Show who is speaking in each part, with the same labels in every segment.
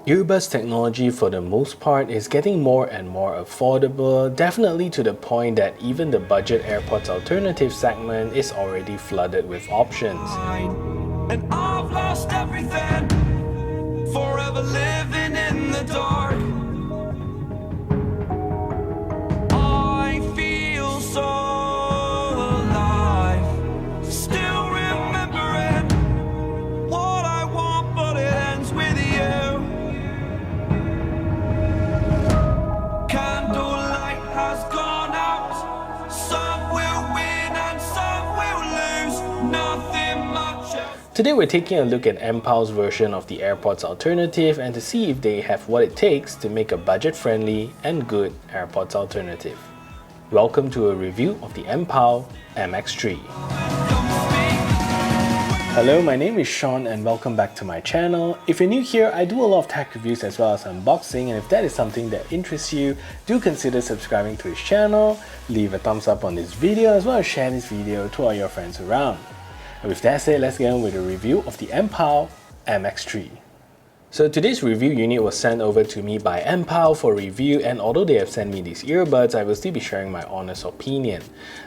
Speaker 1: Earbuds technology for the most part is getting more and more affordable, definitely to the point that even the budget Airpods Alternative segment is already flooded with options.
Speaker 2: And I've lost everything, forever living in the dark. I feel so alive, still remembering what I want, but it ends with you. Candlelight has gone out, some will win and some will lose, nothing much else.
Speaker 1: Today we're taking a look at Mpow's version of the Airpods Alternative and to see if they have what it takes to make a budget-friendly and good Airpods alternative. Welcome to a review of the Mpow MX3. Hello, my name is Sean and welcome back to my channel. If you're new here, I do a lot of tech reviews as well as unboxing, and if that is something that interests you, do consider subscribing to his channel, leave a thumbs up on this video as well as share this video to all your friends around. And with that said, let's get on with a review of the Mpow MX3. So today's review unit was sent over to me by Mpow for review, and although they have sent me these earbuds, I will still be sharing my honest opinion.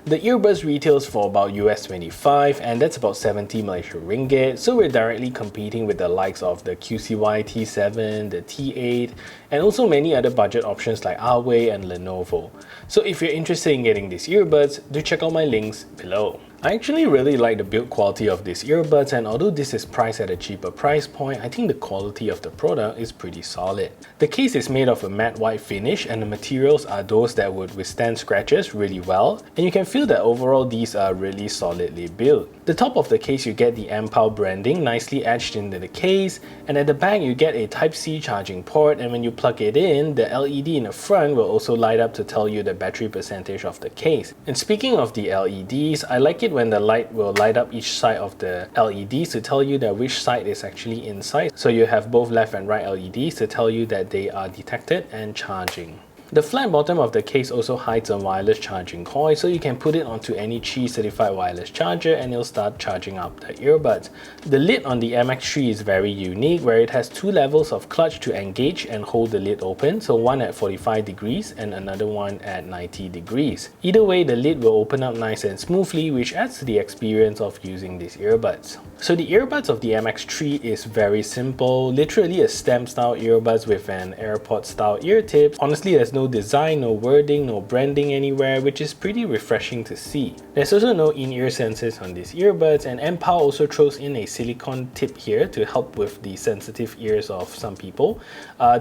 Speaker 1: The earbuds retails for about US 25 and that's about 70 Malaysian ringgit, so we're directly competing with the likes of the QCY T7, the T8, and also many other budget options like Huawei and Lenovo. So if you're interested in getting these earbuds, do check out my links below. I actually really like the build quality of these earbuds, and although this is priced at a cheaper price point, I think the quality of the product is pretty solid. The case is made of a matte white finish and the materials are those that would withstand scratches really well, and you can feel that overall these are really solidly built. The top of the case you get the Mpow branding nicely etched into the case, and at the back you get a Type-C charging port, and when you plug it in, the LED in the front will also light up to tell you the battery percentage of the case. And speaking of the LEDs, I like it when the light will light up each side of the LEDs to tell you that which side is actually inside. So you have both left and right LEDs to tell you that they are detected and charging. The flat bottom of the case also hides a wireless charging coil, so you can put it onto any Qi certified wireless charger and it'll start charging up the earbuds. The lid on the MX3 is very unique, where it has two levels of clutch to engage and hold the lid open, so one at 45 degrees and another one at 90 degrees. Either way, the lid will open up nice and smoothly, which adds to the experience of using these earbuds. So the earbuds of the MX3 is very simple, literally a stem style earbuds with an AirPod style ear tip. Honestly, there's no design, no wording, no branding anywhere, which is pretty refreshing to see. There's also no in-ear sensors on these earbuds, and Mpow also throws in a silicone tip here to help with the sensitive ears of some people.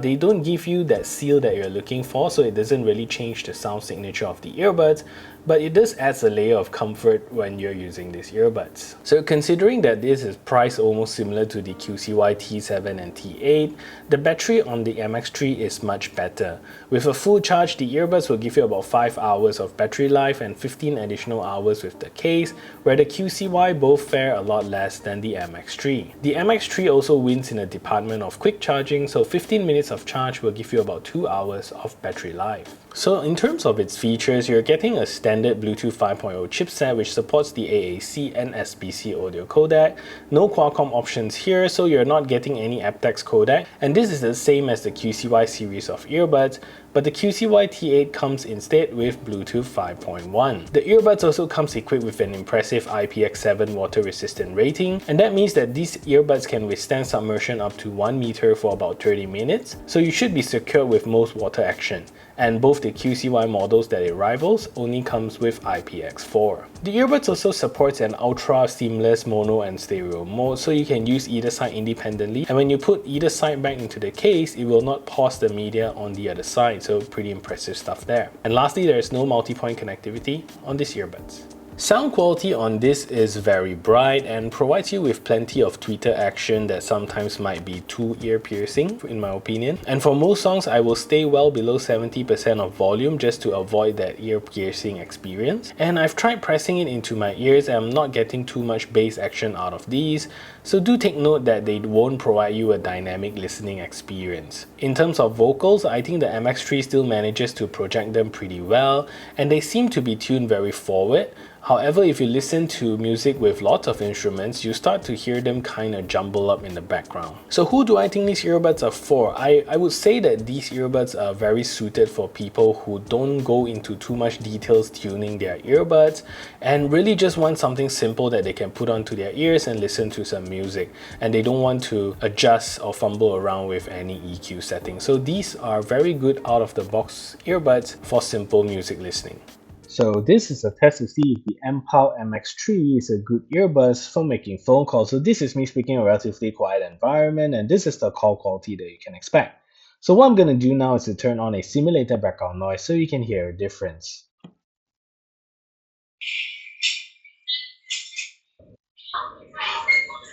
Speaker 1: They don't give you that seal that you're looking for, so it doesn't really change the sound signature of the earbuds, but it does add a layer of comfort when you're using these earbuds. So considering that this is priced almost similar to the QCY T7 and T8, the battery on the MX3 is much better. With a full charge, the earbuds will give you about 5 hours of battery life and 15 additional hours with the case, where the QCY both fare a lot less than the MX3. The MX3 also wins in the department of quick charging, so 15 minutes of charge will give you about 2 hours of battery life. So in terms of its features, you're getting a standard Bluetooth 5.0 chipset which supports the AAC and SBC audio codec. No Qualcomm options here, so you're not getting any aptX codec, and this is the same as the QCY series of earbuds, but the QCY T8 comes instead with Bluetooth 5.1. The earbuds also comes equipped with an impressive IPX7 water resistant rating, and that means that these earbuds can withstand submersion up to 1 meter for about 30 minutes, so you should be secure with most water action. And both the QCY models that it rivals only comes with IPX4. The earbuds also supports an ultra seamless mono and stereo mode, so you can use either side independently, and when you put either side back into the case, it will not pause the media on the other side, so pretty impressive stuff there. And lastly, there is no multi-point connectivity on these earbuds. Sound quality on this is very bright and provides you with plenty of tweeter action that sometimes might be too ear-piercing in my opinion. And for most songs, I will stay well below 70% of volume just to avoid that ear-piercing experience. And I've tried pressing it into my ears and I'm not getting too much bass action out of these, so do take note that they won't provide you a dynamic listening experience. In terms of vocals, I think the MX3 still manages to project them pretty well and they seem to be tuned very forward. However, if you listen to music with lots of instruments, you start to hear them kind of jumble up in the background. So who do I think these earbuds are for? I would say that these earbuds are very suited for people who don't go into too much details tuning their earbuds and really just want something simple that they can put onto their ears and listen to some music, and they don't want to adjust or fumble around with any EQ settings. So these are very good out of the box earbuds for simple music listening. So this is a test to see if the Mpow MX3 is a good earbuds for making phone calls. So this is me speaking in a relatively quiet environment, and this is the call quality that you can expect. So what I'm going to do now is to turn on a simulated background noise so you can hear a difference.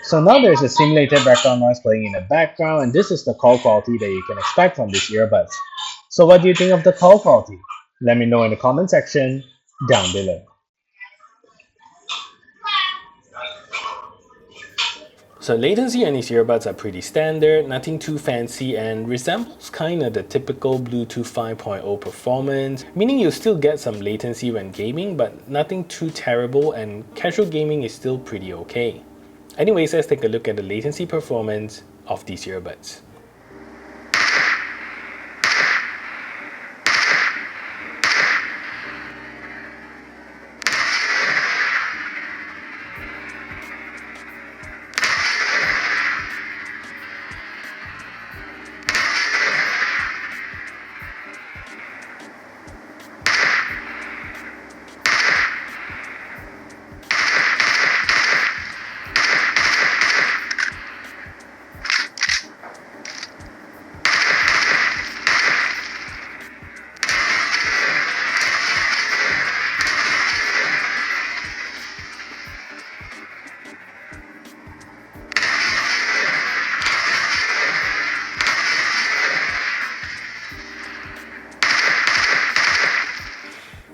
Speaker 1: So now there's a simulated background noise playing in the background, and this is the call quality that you can expect from these earbuds. So what do you think of the call quality? Let me know in the comment section down below. So latency on these earbuds are pretty standard, nothing too fancy, and resembles kinda the typical Bluetooth 5.0 performance, meaning you'll still get some latency when gaming, but nothing too terrible, and casual gaming is still pretty okay. Anyways, let's take a look at the latency performance of these earbuds.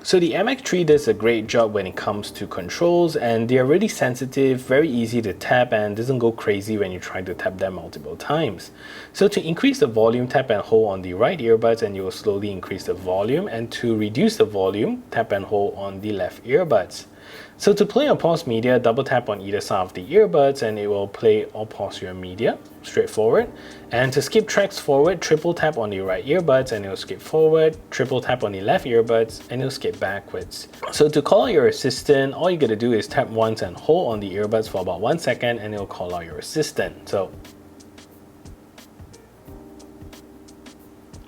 Speaker 1: So the MX3 does a great job when it comes to controls, and they are really sensitive, very easy to tap, and doesn't go crazy when you try to tap them multiple times. So to increase the volume, tap and hold on the right earbuds and you will slowly increase the volume, and to reduce the volume, tap and hold on the left earbuds. So to play or pause media, double tap on either side of the earbuds and it will play or pause your media, straightforward. And to skip tracks forward, triple tap on the right earbuds and it will skip forward, triple tap on the left earbuds and it will skip backwards. So to call out your assistant, all you gotta do is tap once and hold on the earbuds for about 1 second and it will call out your assistant.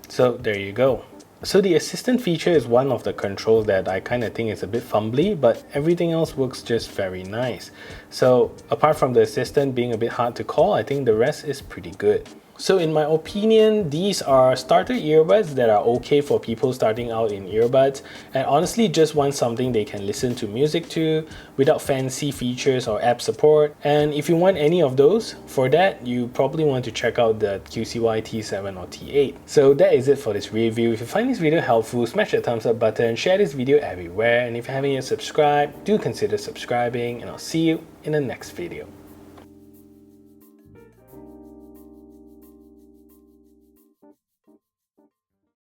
Speaker 1: So there you go. So the assistant feature is one of the controls that I kind of think is a bit fumbly, but everything else works just very nice. So apart from the assistant being a bit hard to call, I think the rest is pretty good. So in my opinion, these are starter earbuds that are okay for people starting out in earbuds and honestly just want something they can listen to music to without fancy features or app support. And if you want any of those, for that you probably want to check out the QCY T7 or T8. So that is it for this review. If you find this video helpful, smash that thumbs up button, share this video everywhere, and if you haven't yet subscribed, do consider subscribing, and I'll see you in the next video.